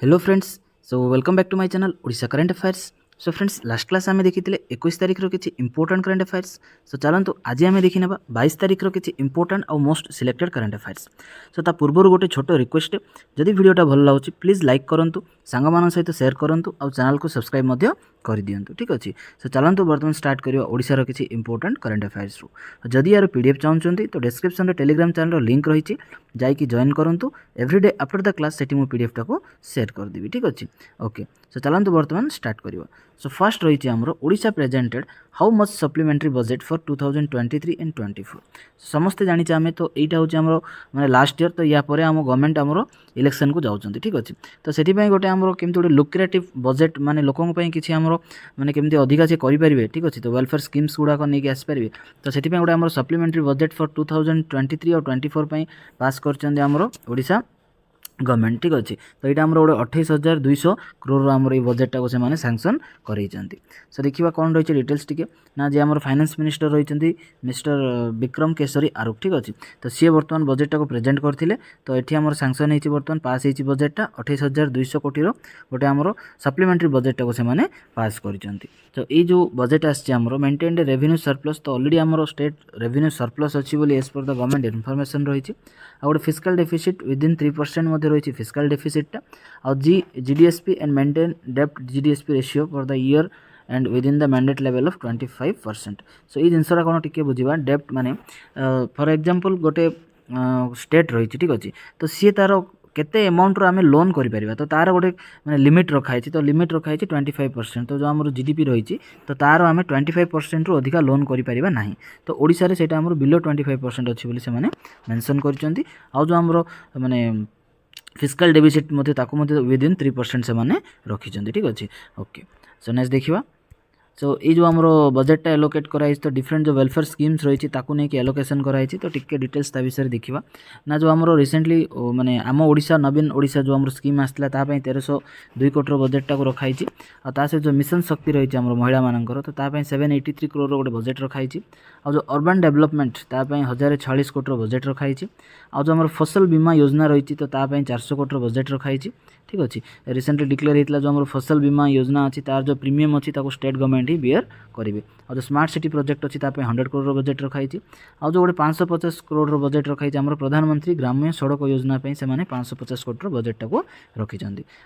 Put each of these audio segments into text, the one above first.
Hello friends. So welcome back to my channel Odisha current affairs. So friends last class आम देखी 21 तारिख किसी important current affairs. सो चलतु आज आम देखी ना 22 तारिख किसी इंपोर्टाट और मोस्ट सिलेक्टेड करंट अफेयर्स। सो ता पूर्व गोटे छोट रिक्वेस्ट, जदि वीडियोटा भल लगे प्लीज लाइक करूँ, सांग सहित शेयर करूँ और चैनल को सब्सक्राइब कर दिंतु। ठीक अच्छे। सो चलतु बर्तमान स्टार्ट करवा ओडिशार किसी इंपोर्टाट करंट अफेयर्स रु। जदि यार पीडीएफ चाहते तो डिस्क्रिप्शन में टेलीग्राम चैनल लिंक रही जाकि जॉइन करूँ। एवरीडे आफ्टर द क्लास से पीडीएफ टाक सेट करदेवी। ठीक अच्छे। ओके। सो चलतु बर्तमान स्टार्ट करवा। सो फर्स्ट रही आमर Odisha presented how much supplementary budget for 2023 and 24। समस्ते जानी आम तो यहाँ हूँ आम मैंने लास्ट ईयर, तो या पर आम गवर्नमेंट आमर इलेक्शन को जाऊँच। ठीक अच्छे। तो से गोटे आमर केमती गोटे लुक्रेटिव बजेट माने लोकों किसी आमर माने केमती अधिका से करेंगे। ठीक अच्छे। तो वेलफेयर स्कीम्स गुड़ाक नहीं आसपारे। तो से गोटे आमर सप्लीमेंटरी बजेट फॉर 2023 और 24 पास कर ओडिशा गवर्नमेंट। ठीक अच्छे। तो यहाँ आम गोटे 28,200 करोड़ आमर ये बजेटा को से सैंक्शन कर। सो देखा कौन रही डिटेल्स टी ना जे आम फाइनेंस मिनिस्टर रही मिस्टर विक्रम केशरी आरुख। ठीक अच्छे। तो सी बर्तमान बजेटा को प्रेजेंट करते। तो ये आम सैंक्शन हो बर्तमान पास हो बजेटा 28,200 कोटी गोटे आमर सप्लीमेंटरी बजेटा को से पास कर। तो ये जो बजेट आमर मेंटेन्ड रेवेन्यू सरप्लस, तो ऑलरेडी आमर स्टेट रेवेन्यू सरप्लस अच्छी as per the government information रही। गोटे फिस्कल डेफिसिट विदिन 3% रही फिस्कल डेफिसिटा। आ जीडीएसपी एंड मेंटेन डेप्ट GDSP ratio for the year end within the mandate level of 25%। So ये जिनसा कौन टी बुझा डेप्ट माने फॉर एग्जांपल गोटे स्टेट रही। ठीक अच्छे। तो सी तार केते अमाउंट आम लोन करें, तो तार गोटे मैंने लिमिट रखाई। तो लिमिट रखाई 25%। तो जो आम जीडीपी रही तो तार आम 25% रु अधिका लोन करें ना। तो ओडिशा से आम बिलो 25% अच्छी से मेंशन कर। जो आम माने फिस्कल डेफिसिट विदिन 3% से रखी। ठीक अच्छे। ओके। सो नेक्स्ट देखा। सो ये जो आमर बजेटा एलोकेट कराई, तो डिफरेंट जो वेलफेयर स्कीम्स रही नहीं एलोकेशन कराई। तो टिके डिटेल्स ता विषय देखा ना। जो आमर रिसेंटली माने आम ओडिशा नवीन ओडिशा जो आमर स्कीम आसला 1302 कोटी बजेटा को रखाई। और सहित जो मिशन शक्ति रही आम महिला मानकर, तो 783 करोड़ गोटे बजेट रखाई। आ जो अर्बन डेवलपमेंट 1046 कोटी बजेट रखाई। आ जो आम फसल बीमा योजना रही तो 400 कोटी बजेट रखाई। ठीक अच्छे। रिसेंटली डिक्लेयर होता जो आम फसल बीमा योजना अच्छी तार जो प्रीमियम अच्छी स्टेट गवर्नमेंट ही बियर करेंगे। और जो स्मार्ट सिटी प्रोजेक्ट अच्छी 100 करोड़ बजेट रखाई। आ जो गोटे 550 करोड़ बजेट रखाई आम प्रधानमंत्री ग्राम्य सड़क योजना से 550 कोटी बजेटा को रखी।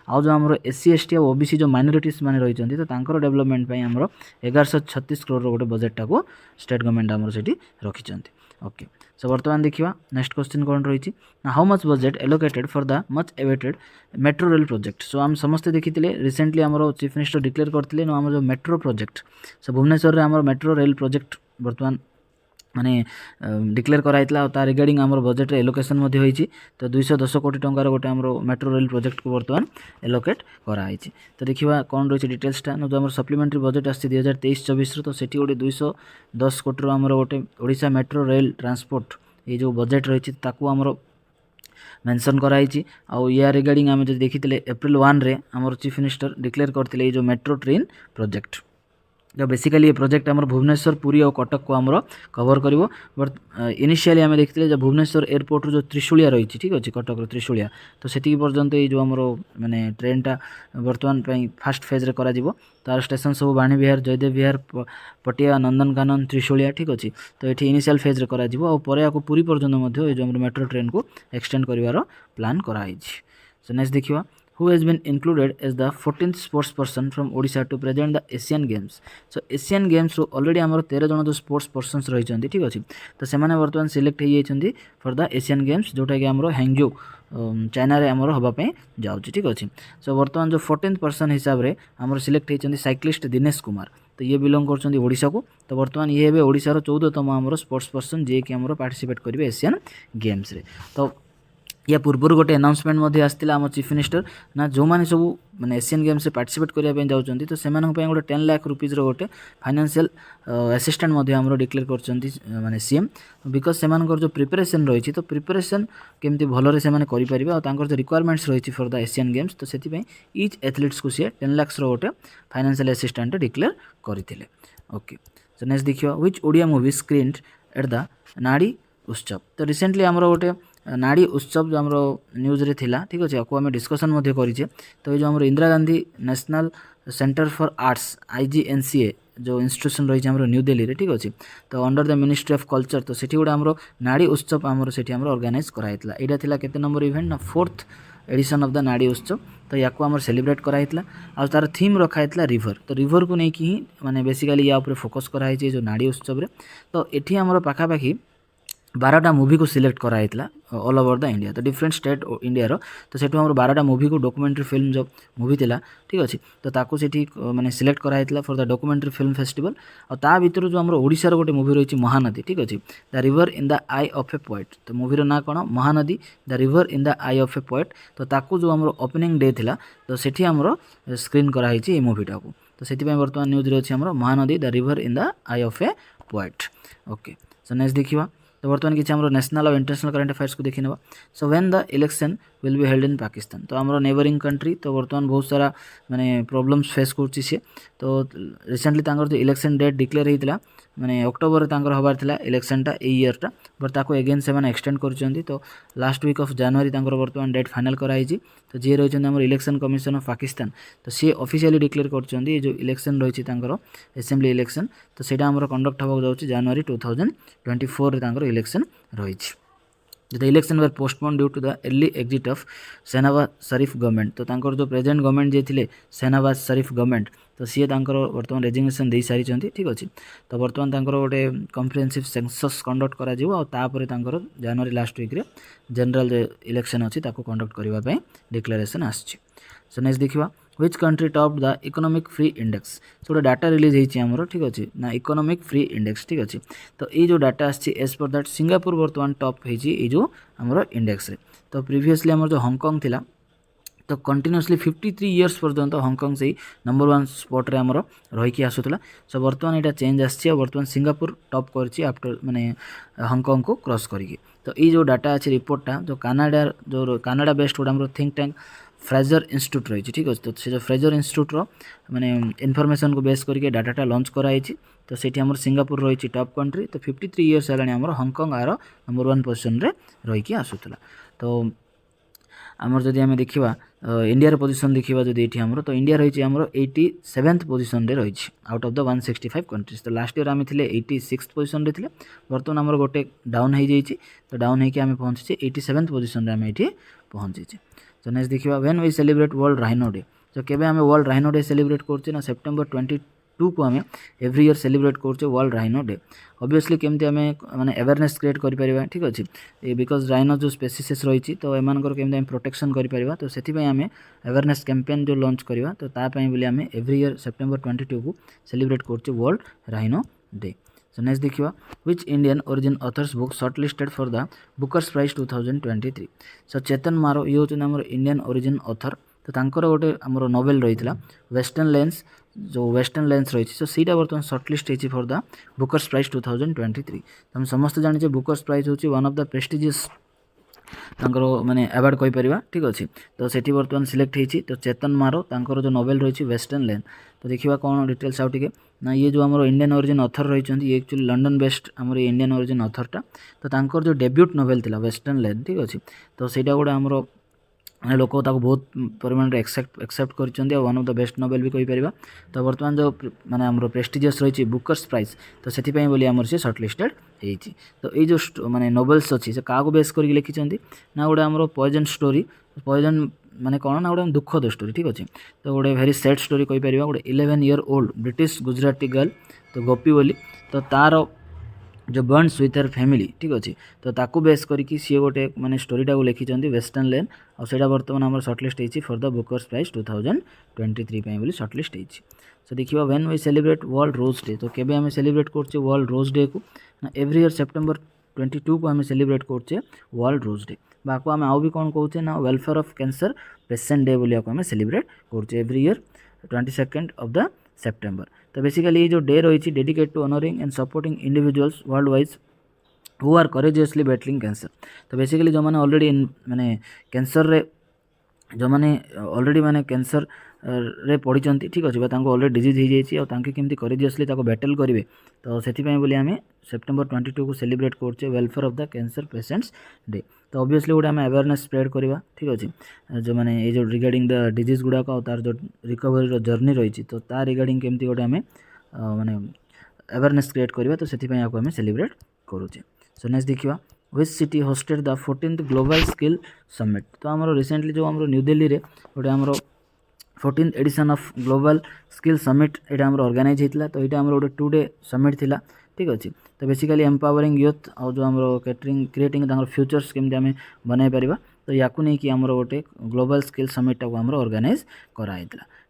आ जो आम एससी एसटी और ओबीसी जो माइनोरिटीज मैंने रही तो डेवलपमेंट आम 1136 करोड़ गोटे बजेटा को स्टेट गवर्नमेंट आम से रखी। ओके। सो बर्तमान देखा नेक्स्ट क्वेश्चन कौन रही how much budget allocated for the much awaited metro rail project. So आम समस्ते देखी रिसेंटली आम चीफ मिनिस्टर डिक्लेयर करते आम जो मेट्रो प्रोजेक्ट। सो भुवनेश्वर में आम मेट्रो रेल प्रोजेक्ट बर्तमान माने डिक्लेयर कराइला। तार रिगार्डिंग आम बजेट एलोकेशन होती। तो 210 कोटी टंकार गोटे आम मेट्रो रेल प्रोजेक्ट को बर्तमान एलोकेट कराई। तो देखा कौन रही डिटेल्सटा जो आम सप्लीमेंटरी बजेट आसी 2023-24 तो सेठी गोटे 210 कोटी आम गोटे ओडिशा मेट्रो रेल ट्रांसपोर्ट ये जो बजेट रही आमर मेंशन कराई। आउ या रिगार्डिंग आम जो देखी एप्रिल 1 रे आमर चीफ मिनिस्टर डिक्लेयर करते जो मेट्रो ट्रेन प्रोजेक्ट। जो बेसिकली ये प्रोजेक्ट आमर भुवनेश्वर पुरी और कटक को आमर कवर कर। बट इनिशियली आम देखते जो भुवनेश्वर एयरपोर्ट जो त्रिशूलिया रही। ठीक अच्छे। कटक त्रिशूलिया तो से पर्यंत ये जो आमर माने ट्रेनटा बर्तमान फास्ट फेज रे करा जिवो। तार स्टेशन सब बाणी विहार जयदेव विहार पटिया नंदनकानन त्रिशूलिया। ठीक अच्छे। तो ये इनिशियल फेज रे करा जिवो और परे आको पूरी पर्यंत ये जो मेट्रो ट्रेन को एक्सटेंड करिवार प्लान कराई। सो नेक्स्ट देखिवा who has been included as the 14th sports person from Odisha to present the Asian Games। so Asian Games row already आमर 13 जन जो स्पोर्ट्स पर्सन्स रही। ठीक अच्छे। तो से बर्तमान सिलेक्ट हो फॉर द एशियन गेम्स जोटा कि आमर हैंगजो चाइना रे आमर हवाई जाऊँगी। ठीक अच्छे। सो बर्तमान जो 14th पर्सन हिसाब से आमर सिलेक्ट होती साइक्लिस्ट दिनेश कुमार। तो ये बिलोंग कर ओडिशा को। तो बर्तमान ये हे ओडिशार 14तम आमर स्पोर्ट्स पर्सन जी कि आमर पार्टिसिपेट करेंगे एशियन गेम्स रे। तो या पूर्व गोटे अनाउंसमेंट आसला आम चीफ मिनिस्टर ना जो मैंने सब माने एशियन गेम्स पार्टिसिपेट करने जाऊँच तो से गोटे 10 लाख रुपीज गोटे फाइनेंशियल असिस्टेंट आमर डिक्लेयर कर माने सीएम। बिकज से जो प्रिपरेशन रही तो प्रिपरेशन केमती भलरे से करेंगे और जो रिक्वायरमेंट्स रही फॉर द एशियन गेम्स। तो से ईच एथलीट्स को सी 10 लाख गोटे फाइनेंशियल असिस्टेंट डिक्लेयर करते। ओके। सो नेक्स्ट देखिए which Odia movie screened at the नाड़ी उत्सव। तो रिसेंटली आमर गोटे नाड़ी उत्सव जो आमर न्यूज़ रे थिला ठीक अच्छे आपको आम डिस्कसन करें तो ये जो आम Indira Gandhi national centre for arts IGNCA जो इंस्टीट्यूशन रही है न्यू दिल्ली रे ठीक अच्छे तो under the ministry of culture तो सेठी गोटे आमर नाड़ी उत्सव आमर सेठी आमर ऑर्गेनाइज कराइला यहाँ थिला केते नंबर इवेंट ना 4th एडिशन ऑफ द नाड़ी उत्सव तो या आमर सेलिब्रेट कराइला आ तार थीम रखाइला रिवर तो रिवर को लेकिन ही माने बेसिकली या ऊपर फोकस कराई जो नाड़ी उत्सव रे तो एठी आमर पाखापाखि 12टा मूवी को सिलेक्ट कराइला ऑल ओवर द इंडिया तो डिफरेंट स्टेट इंडिया रो तो सेठू हमर 12टा मूवी को डॉक्यूमेंट्री फिल्म जो मूवी थिला ठीक अच्छे तो ताको सेठी माने सिलेक्ट कराइला for the documentary film festival और ता भीतर जो हमर ओडिसा रो गोटे मूवी रही महानदी ठीक अच्छे the river in the eye of a poet तो मूवी रो ना कोन Mahanadi the river in the eye of a poet तो ताको जो हमर ओपनिंग डे थिला तो सेठी हमर स्क्रीन कराई छि ए मूवीटा को तो सेति पे वर्तमान न्यूज रे अछि हमर Mahanadi the river in the eye of a poet okay so next देखिबा तो बर्तमान किसी आम नेशनल और इंटरनेशनल करंट अफेयर्स को देखी ना so when the election will be held in Pakistan तो आम नेबरिंग कंट्री तो बर्तमान बहुत सारा माने प्रॉब्लम्स फेस कर सी तो रिसेंटली जो इलेक्शन डेट डिक्लेयर होता माने अक्टोबर हबार था इलेक्शनटा ईयरटा बट ताको एगेन से एक्सटेंड कर तो लास्ट वीक ऑफ जनवरी बर्तमान डेट फाइनल कराई तो जी रही इलेक्शन कमिशन ऑफ पाकिस्तान तो सी ऑफिशियली डिक्लेयर कर जो इलेक्शन रही असेंबली इलेक्शन तो सेटा हमर कंडक्ट होगा जाउछि जनवरी 2024 रे इलेक्शन रही the election were postpone due to the early exit of Shahnawaz Sharif government तो तांकर जो प्रेजेंट गवर्नमेंट जे थिले शहनवाज शरीफ गवर्नमेंट तो सी तांकर वर्तमान रेजिग्नेशन दे सारी ठीक अच्छे तो बर्तमान तांकर गोटे कम्प्रिहेंसिव सेंसस कंडक्ट करा जिवो और तापर तांकर जनवरी लास्ट वीक रे जनरल इलेक्शन अच्छी कंडक्ट करने डिक्लेरेशन आछि सो नेक्स्ट देखिबा which country topped the economic free index so data release होइछि हमरो ठीक अछि ना इकोनॉमिक फ्री इंडेक्स ठीक अछि तो ये जो डाटा आछि एज पर दैट सिंगापुर वर्तमान टॉप होइछि ये जो हमरो इंडेक्स रे तो प्रीवियसली हमर जो हांगकांग थिला तो कंटिन्यूअसली 53 इयर्स पर्यंत हांगकांग से नंबर 1 स्पॉट रे हमरो रही कि आसुतला सो वर्तमान एटा चेंज आछि वर्तमान सिंगापुर टॉप करछि आफ्टर माने हांगकांग को क्रॉस करिके तो ये जो डाटा अछि रिपोर्टटा जो कनाडा बेस्ड गोटे हमरो थिंक टैंक फ्रेजर इंस्टीट्यूट रही ठीक अच्छे तो से जो फ्रेजर इंस्टीट्यूट माने इनफॉरमेशन को बेस करके डाटाटा लॉन्च कराई तो सेठी हमर सिंगापुर रही टॉप कंट्री तो 53 इयर्स है हमर हांगकांग आर नंबर 1 पोजिशन रे रही कि आसुतला तो आमर जदि आम देखा इंडिया पोजिशन देखा जदि ये आमर तो इंडिया रही आमर 87th पोजिशन रे रही आउट ऑफ द 165 कंट्रीज तो लास्ट ईयर आम थे 86th पोजिशन रे थे बर्तमान आमर गोटे डाउन हो जाइए तो डाउन होकर आम पहुँचे 87th पोजिशन रे आम ये पहुँचे तो नेक्स्ट देखिए when we celebrate world rhino day तो केबे हमें वर्ल्ड राइनो डे सेलिब्रेट करछे ना सेप्टेम्बर 22 को हमें एवरी ईयर सेलिब्रेट करछे वर्ल्ड राइनो डे ऑब्वियसली केमती हमें माने अवेयरनेस क्रिएट करि परिबा ठीक अछि बिकॉज राइनो जो स्पेसीज रही तो एमानकर केमती हम प्रोटेक्शन करि परिबा तो सेति पय हमें अवेयरनेस कैंपेन जो लॉन्च करबा तो ता पय बोली हमें एवरी ईयर सेप्टेम्बर 22 को सेलिब्रेट करछे world rhino day so next देखिए which Indian origin authors book shortlisted for the bookers prize 2023 so चेतन मारो ये हूँ आम इंडियन ओरिजिन ऑथर तो तांकर गोटे आमर नोवेल रही वेस्टर्न लेंस जो वेस्टर्न लेंस रही सो सीटा बर्तमान शॉर्टलिस्ट होती फॉर द बुकर्स प्राइज 2023 तो हम समस्त जाने बुकर्स प्राइज हूँ वन ऑफ द प्रेस्टिजियस माने अवार्ड कहि परिबा ठीक अच्छे तो सेठी बर्तमान सिलेक्ट होती तो चेतन मारो तांकर जो नोवेल रही वेस्टर्न लेन तो देखा कौन डिटेल्स आउ टे ना ये जो आमर इंडियन ओरिजिन ऑथर रही ये एक्चुअली लंडन बेस्ड आमर इंडियन ओरिजिन ऑथरटा तो तांकर जो डेब्यूट नोवेल थिला वेस्टर्न लेन ठीक अच्छे तो सेटा गोटे आमर लोक बहुत परिमाण एक्सेप्ट कर one of the best novel भी कहि परिबा तो बर्तमान जो माने आमर प्रेस्टिजियस रही बुकर्स प्राइज तो से बोली आमर से शॉर्टलिस्टेड होती तो ये जो माने नोवेल्स अच्छी से क्या बेस कर लिखिं ना गोटे आमर पॉइजन स्टोरी पॉइजन माने कौन ना गोटे दुखद स्टोरी ठीक अच्छे तो गोटे भेरी सैड स्टोरी कहि परिबा गोटे 11 year old British Gujarati girl तो गोपी बोली तो तार Joe Burns with her family ठीक अच्छे तो ताकू बेस करके सी गोटे माने स्टोरीटा को लिखिं वेस्टर्न लेन और सेटा बर्तमान आमर शॉर्टलिस्ट होती फॉर द बुकर्स प्राइज 2023 बोली शॉर्टलिस्ट होती सो देखिए when we celebrate world rose day तो केबे हमें सेलिब्रेट करछे वर्ल्ड रोज डे को एवरी ईयर सेप्टेम्बर 22 को हमें सेलिब्रेट करछे वर्ल्ड रोज डे बाको आम आउ भी कौन कहूँ ना welfare of cancer patient day बोलिया को हमें सेलिब्रेट करछे every year 22nd of the September तो बेसिकली ये जो डे रही dedicate to honouring and supporting individuals world wise who are courageously battling cancer तो बेसिकली जो मैंने ऑलरेडी माने कैंसर रे जो मैंने ऑलरेडी माने कैंसर रे पढ़ी ठीक अच्छे ऑलरेडी डिजीज हो जाइए और केमती करेजियसली बैटल करेंगे तो से बोली आम सेप्टेम्बर 22 को सेलिब्रेट करछे welfare of the cancer patients day तो ऑब्वियसली गोटे आम अवेयरनेस स्प्रेड करवा ठीक अच्छे जो मैंने ये जो रिगार्डिंग द डिजीज गुड़ाक तार जो रिकवरी जर्नी रही तो तार रिगार्डिंग केमती गोटे आम माने अवेयरनेस क्रिएट करवा तो से आम सेलिब्रेट करुचे। सो नेक्स्ट देखा which city hosted the 14th global skill summit. तो आमर रिसेंटली जो आम न्यू दिल्ली रे गोटे आमर 14th edition of global skill summit यहाँ आम ऑर्गेनाइज होता तो यहाँ आम गोटे 2 डे समिट थिला ठीक अच्छे। तो बेसिकली एम्पावरिंग यूथ और जो आम क्रिएटिंग फ्यूचर्स केमती आम बनई पार तो या नहीं आमर गोटे ग्लोबल स्किल समिट टाक आम ऑर्गेनाइज कराई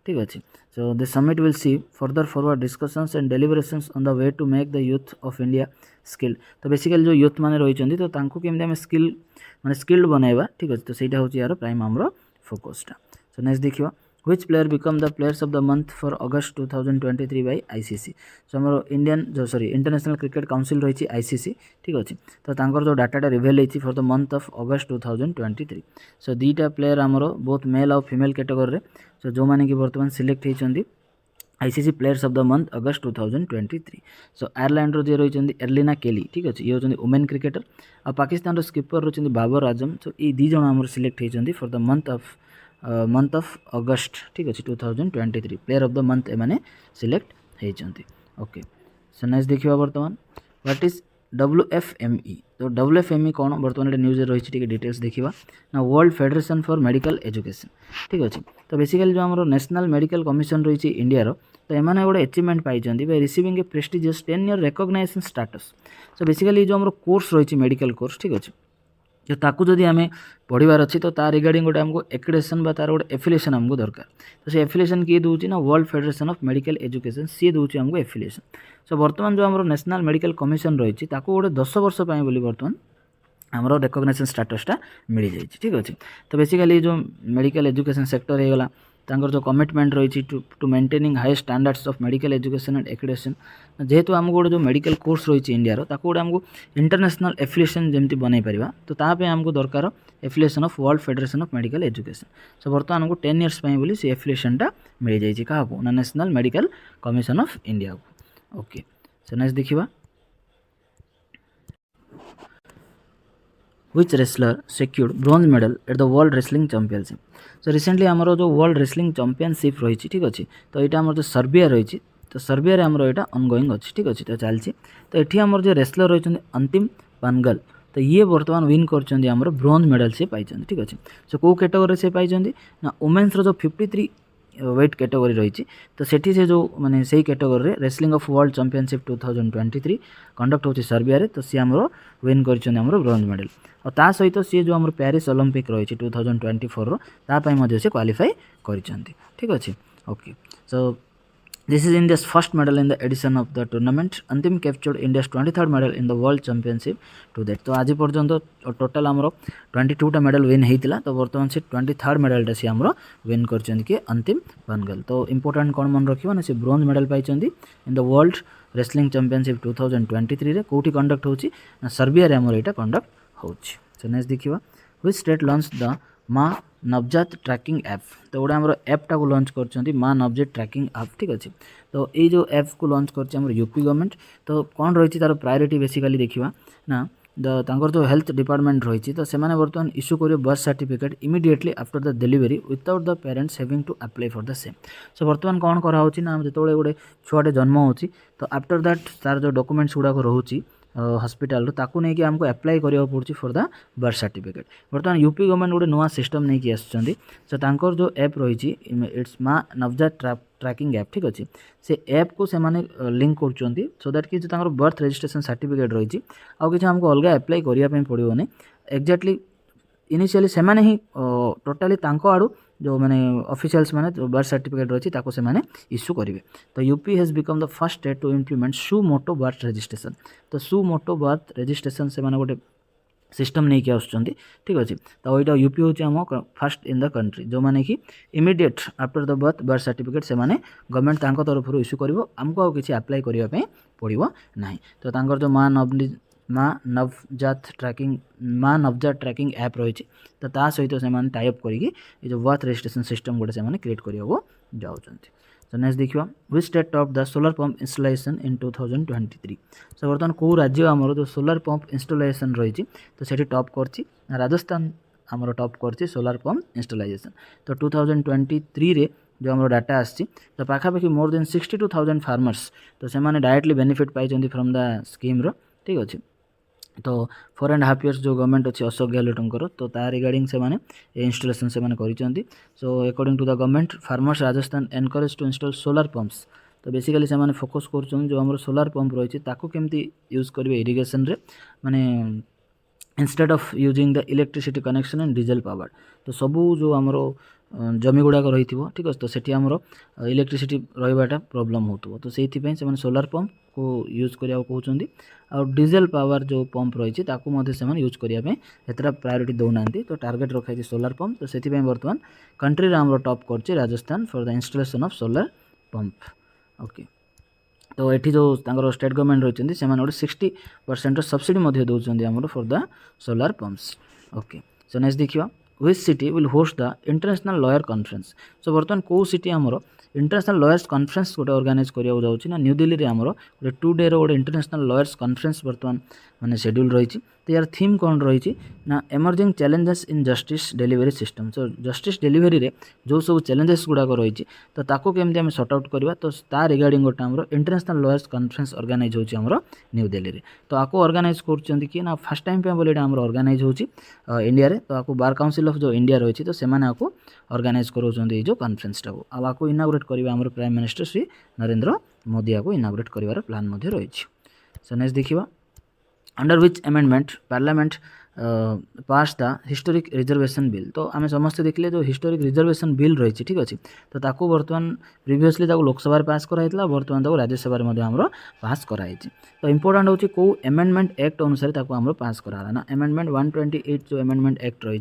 ठीक अच्छे। So the summit will see further forward discussions and deliberations on the way to make the youth of India skill. तो बेसिकली जो यूथ मैंने रही तो केमती आम स्किल माने स्किल्ड बनइबा ठीक अच्छे। तो सहीटा हूँ यार प्राइम आमर फोकसटा। सो नेक्स्ट देखिए which player become the players of the month for August 2023 by ICC। सो आमर इंडियन जो सॉरी इंटरनेशनल क्रिकेट काउंसिल रही ICC ठीक अच्छे। तो तांकर जो डाटाटा रिवेल होती for the month of August 2023। So दीटा प्लेयर आमर बोथ मेल और फीमेल कैटेगरी सो जो मैंने कि बर्तमान सिलेक्ट होती ICC players of the month August 2023। So Ireland जी रही एर्लिना केली ठीक अच्छे ये होती वुमेन क्रिकेटर और पाकिस्तान स्कीपर रही बाबर आजम। सो ये दी जन आमर सिलेक्ट होती for the month of August ठीक अच्छे 2023 प्लेयर ऑफ द मंथ एमाने सिलेक्ट होती ओके। सो नेक्स्ट देखिए बर्तमान व्हाट इज WFME। तो WFME कौन बर्तमान न्यूज रही डिटेल्स देखा ना world federation for medical education ठीक अच्छे। तो बेसिकली जो आम नेशनल मेडिकल कमिशन रही इंडिया तो एमाने गोटे अचीवमेंट पाई by receiving a prestigious 10 year recognition status. So basically जो आम कोर्स रही मेडिकल कोर्स ठीक अच्छे जो ताकू जदि आम पढ़ार अच्छी तो तार रिगार्डिंग गोटे आमको एक्रेडिटेशन तार गोटे एफिलिएशन आमको दरकार। तो से एफिलिएशन किए दूसरी ना world federation of medical education सी दूसरी आमको एफिलिएशन। सो बर्तमान जो आम नेशनल मेडिकल कमिशन रही गोटे 10 वर्ष बोली बर्तमान आमर रिकॉग्नाइजेशन स्टेटसटा मिल जाए ठीक अच्छे। तो बेसिकली जो मेडिकल एजुकेशन सेक्टर होगा तांकर जो कमिटमेंट रही to maintaining high standards of medical education and accreditation जेहेतु आमको गोटे जो मेडिकल कोर्स रही इंडिया ताको गोटे आमको इंटरनेशनल एफिलिएशन जमी बनई पार तो ताप आमको दरकार affiliation of world federation of medical education. So बर्तमान आमको 10 years बोली से एफिलिएशनटा मिल जाए क्या ना national medical commission of India को ओके। सो नेक्स्ट देखा which wrestler secured bronze medal at the world wrestling championship। So recently आमर जो वर्ल्ड रेसलिंग चैंपियनशिप रही ठीक अच्छे। तो यहाँ आमर जो सर्बिया रही तो सर्बिया आमर यहाँ ऑनगोइंग अच्छी ठीक अच्छे। तो चलती तो ये आमर जो रेसलर रही अंतिम पानगल तो ये बर्तमान विन कर ब्रोंज मेडल से पाई ठीक अच्छे। सो कौ कैटेगरी से पाई ना वुमेन्स जो 53 वेट कैटेगरी रही तो सेठी से जो माने सही category wrestling of world championship 2023 conduct होची सर्बिया रे तो सी आमर विन कर ब्रोंज मेडल और ता सहित सी जो आम पेरिस ओलंपिक रही 2024 रो से क्वालिफाई कर ठीक अच्छे okay. So this is India's first medal in the edition of the tournament अंतिम captured India's 23rd medal in the world championship to that. तो आज पर्यंत टोटाल आमर 22टा मेडल विन होता तो बर्तमान से 23rd मेडलटा सी आमर विन कर अंतिम पानगल। तो इंपोर्टेंट कौन मन रखा ना से bronze medal pi in the world wrestling championship 2023 रे कौटी कंडक्ट होची ना सर्बिया रे आमर एटा कंडक्ट होची। सो नेक्स्ट देखिबा व्हिच स्टेट लॉन्च द माँ नवजात ट्रैकिंग ऐप। तो गोटे आम ऐपटा को लॉन्च कर माँ नवजात ट्रैकिंग ऐप ठीक अच्छे। तो ये जो ऐप को लॉन्च कर यूपी गवर्नमेंट तो कौन रही तार प्रायोरिटी बेसिकली देखा ना तांकर जो हेल्थ डिपार्टमेंट रही तो से बर्तमान इश्यू करेंगे birth certificate immediately after the delivery without the parents having to apply for the same. So बर्तमान कौन कराऊँ ना जो गोटे छुआटे जन्म होची तो आफ्टर दैट तार जो डॉक्यूमेंट्स गुड़ाक रोचे हॉस्पिटल ताकू नहीं कि आमको अप्लाई करिया पड़ुछि फॉर द बर्थ सर्टिफिकेट। बर्तमान यूपी गवर्नमेंट गोटे नुआ सिस्टम नहीं कि आसुछंदी सो तांकर जो ऐप रही इट्स माँ नवजात ट्रैकिंग ऐप ठीक अच्छे। से ऐप को से माने लिंक कर सो दैट कि जो बर्थ रजिस्ट्रेशन सर्टिफिकेट रही आउ कि आमको अलग अप्लाई करने पड़ोनी एक्जाक्टली इनिशियली से ही टोटाली आड़ू जो मैंने ऑफिशियल्स मैंने जो बर्थ सर्टिफिकेट रही ताको से माने इश्यू करेंगे। तो UP has become the first state to implement सु मोटो बर्थ रजिस्ट्रेशन। तो सु मोटो बर्थ रजिस्ट्रेशन से माने गोटे सिस्टम नहीं कि आसुचंदी ठीक अच्छे। तो यहाँ यूपी हूँ आम फर्स्ट इन द कंट्री जो मैंने कि immediate after the birth certificate से माने गवर्नमेंट तांको तरफ इश्यू करिवो आमको आउ किछि अप्लाई करिया पे पड़िवो नाही। तो तांकर जो माँ माँ नवजात ट्रैकिंग ऐप रही तो ता सहित से टाइप करके जो बर्थ रजिस्ट्रेशन सिस्टम गोटे से क्रिएट करने जाऊँच। सो नेक्स्ट देखिए which state top the solar pump installation in 2023। So बर्तमान कौ राज्य आमर जो सोलर पंप इंस्टॉलेशन रही तो सेठी टॉप करछि राजस्थान आमर टॉप करछि सोलर पंप इंस्टॉलाइजेशन। तो 2023 रे जो आमर डाटा आसी तो पाखापाखि मोर देन 62,000 फार्मर्स तो से डायरेक्टली बेनिफिट पाई फ्रॉम द स्कीम रो ठीक अच्छे। तो 4.5 years जो गवर्नमेंट अच्छी अशोक गहलोटर तो ता रिगार्डिंग से माने इंस्टॉलेशन से माने करिसेंती। So according to the government farmers Rajasthan encourage to install solar pumps. तो बेसिकली से माने फोकस कर जो हमर सोलर पंप रही ताकू केमती यूज करेंगे इरिगेशन रे माने instead of using the electricity connection and diesel power. तो सबू जो आमर जमी गुड़ाक रही ठीक अच्छे तो सेठी आमर इलेक्ट्रिसिटी रहीबाटा प्रॉब्लम होतबो तो सेहि से सोलर पंप को यूज करिया कहउचंदी और डीजल पावर जो पंप रही ताकू मध्य से यूज करने एतटा प्रायोरिटी दौना तो टार्गेट रखा सोलर पंप। तो से बर्तमान कंट्री रे आमर टॉप करछि Rajasthan for the installation of solar pump. Okay तो ये जो स्टेट गवर्नमेंट रही से 60% सब्सिडी दौरान आमर for the solar pumps. Okay so next देखिए which city will host the international lawyer conference. So बर्तमान कौ सिटी आमर इंटरनेशनल लॉयर्स कॉन्फ्रेंस गोटे ऑर्गेनाइज करिया जाउछि ना न्यू दिल्ली रे आमर गोटे 2 डे रो गोटे इंटरनेशनल लॉयर्स कॉन्फ्रेंस बर्तमान माने शेड्यूल रही तो यार थीम कौन रही ना emerging challenges in justice delivery system. So justice delivery रे जो सब चैलेंजेस गुड़ाक रही तो ताको केमती आम सॉर्ट आउट करवा तो ता रिगार्डिंग गोटे आमर इंटरनेशनल लॉयर्स कॉन्फ्रेंस ऑर्गेनाइज होछि आमर न्यू दिल्ली रे। तो आपको ऑर्गेनाइज करछंती कि ना फर्स्ट टाइम पे बोले आमर ऑर्गेनाइज होछि इंडिया रे। तो आपको बार काउंसिल ऑफ जो इंडिया रही तो सेमाने आपको ऑर्गेनाइज करोछंती जो कॉन्फ्रेंस टाको आपको इनागुरेट करबा आमर प्राइम मिनिस्टर श्री नरेंद्र मोदी आपको इनागुरेट करिवार प्लान मध्ये रही। सो नेक्स्ट देखिबा under which amendment parliament pass the historic reservation bill. तो आम समस्ते देखले जो हिस्टोरिक रिजर्वेशन बिल रही ठीक अच्छे तो ताकू बर्तमान प्रिवियसली लोकसभा पास कराइला बर्तमान राज्यसभा आमर पास कराई। तो इंपोर्टेंट होची को अमेंडमेंट एक्ट अनुसार ताकू आमर पास कराला ना अमेंडमेंट 128 जो अमेंडमेंट एक्ट रही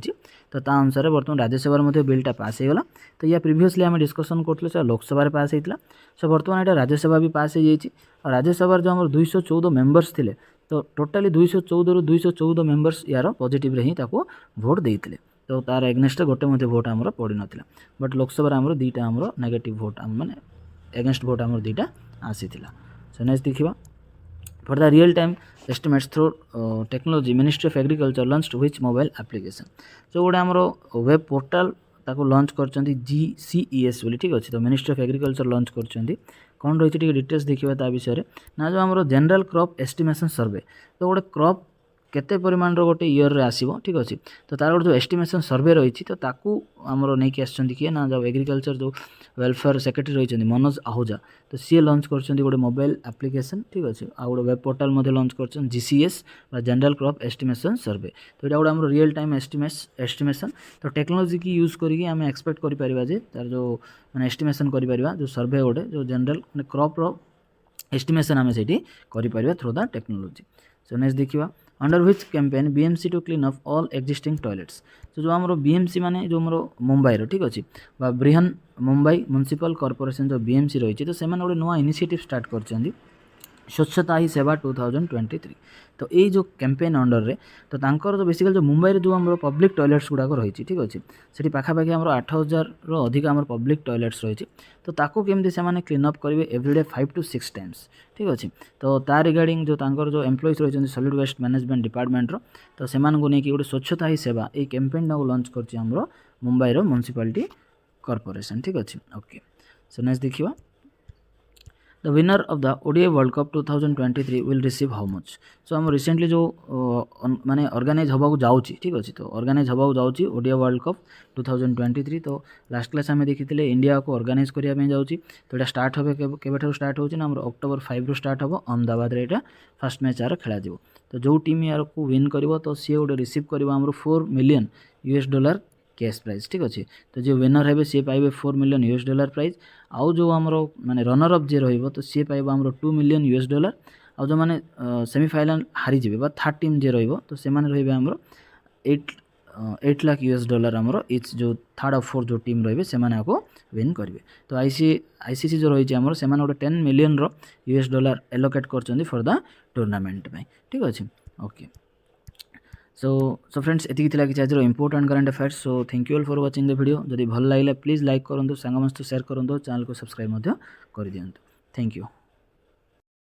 तो ता अनुसार बर्तमान राज्यसभा बिलटा पास होगा। तो या प्रिवियसली आम डिस्कसन करते लोकसभा पास होता सो बर्तमान यहाँ राज्यसभा भी पास हो जाए। राज्यसभा जो आम 214 मेम्बर्स थे तो टोटाली 214 रु 214 मेम्बर्स यार पॉजिटिव रे ही ताको वोट देइतिले तो तार एगेंस्ट गोटे मते वोट आमर पड़ी नथिला बट लोकसभा आमर दुईटा आमर नेगेटिव वोट माने एगेंस्ट वोट आमर दुईटा आसीथिला। सो नेक्स्ट देखिबा for the real time estimates through technology ministry of agriculture launched which mobile application. So गोटे आमर वेब पोर्टल ताको लॉन्च करचंती GCES बोली ठीक अच्छे। तो मिनिस्ट्री ऑफ एग्रीकल्चर लॉन्च करचंती कौन रही डिटेल्स देखा ता विषय ना जो आमर जनरल क्रॉप एस्टिमेशन सर्वे तो गोटे क्रॉप केते परिमाण गोटे ईयर रे आसीबो ठीक अच्छे। तो तार गोटे जो एस्टिमेशन सर्वे रही तो ताकू आमर नहीं कि आसचंती किए ना जो एग्रीकल्चर जो वेलफेयर सेक्रेटरी रही मनोज आहूजा तो सी लॉन्च करचंती गोटे मोबाइल एप्लिकेशन ठीक अच्छे आ गोटे वेब पोर्टल लॉन्च करचन GCS general crop estimation survey. तो यहाँ गोटे आमर रियल टाइम एस्टिमेशन तो टेक्नोलॉजी की यूज करके आम एक्सपेक्ट कर परिबा जे तार जो माने एस्टिमेशन कर परिबा जो सर्वे गोटे जो जनरल माने क्रॉप रो एस्टिमेशन आम से कर परिबा through the technology. So next देखिबा under which campaign BMC to clean up all existing toilets. तो जो आमर BMC माने जो आमर मुंबई रो ठीक अच्छे बृहन मुंबई म्युनिसिपल कॉर्पोरेशन जो BMC रही तो से गोटे नुआ इनिशिएटिव स्टार्ट करछंदी स्वच्छता ही सेवा 2023। तो ये जो कैंपेन अंडर रे तो तांकर जो बेसिकल जो मुंबई रे जो आमर पब्लिक टॉयलेट्स गुड़ाक रही ठीक अच्छे से पाखापाखि आमर 8,000 रो अधिक आमर पब्लिक टॉयलेट्स रही तो ताको केमती से क्लीन अप करेंगे एवरीडे 5 to 6 टाइम्स ठीक अच्छे। तो ता रिगार्डिंग जो तांकर जो एम्प्लॉइज रही सॉलिड वेस्ट मैनेजमेंट डिपार्टमेंट रो तो से गोटे स्वच्छता ही सेवा ये कैंपेन को लॉन्च करछि आमर मुंबई रो म्युनिसिपालिटी कॉर्पोरेशन ठीक अच्छे। ओके सो नेक्स्ट देखिबा the winner of the ODI world cup 2023 will receive how much. So आम रिसेंटली जो माने ऑर्गेनाइज होबाकू जाउची ठीक अच्छे तो ऑर्गेनाइज होबाकू जाउची ODI वर्ल्ड कप 2023। तो लास्ट क्लास आम देखी इंडिया को ऑर्गेनाइज करने जाउची तो ये स्टार्ट हो केबेठारु स्टार्ट होची ना October 5 रु स्टार्ट हो अहमदाबाद रे फर्स्ट मैच यार खेला जीवो। तो जो टीम यार को विन करिवो तो सी गोटे रिसीव करिवो आमर $4 million कैश प्राइज ठीक अच्छे। तो जो विनर है सी पाइबे $4 million प्राइज आउ जो आमर माने रनर अप जे रहिबो तो सी पाइबो आमर $2 million आउ जो माने सेमीफाइनल हारी जिबे बा थर्ड टीम जे रहिबो तो से माने रहिबे आमर $8 lakh आमर इच जो थर्ड और फोर्थ जो टीम रहिबे से माने आको विन करिवे। तो ICC जो रही आमर से माने गोटे $10 million एलोकेट करचंदी फॉर द टूर्नामेंट में ठीक अच्छे। ओके सो फ्रेंड्स एति कि आज important current affairs so thank you all for watching the video जदि भल लगे प्लीज लाइक करूँ सांग मस्त शेयर करूँ चैनल को सब्सक्राइब कर दिंतु थैंक यू।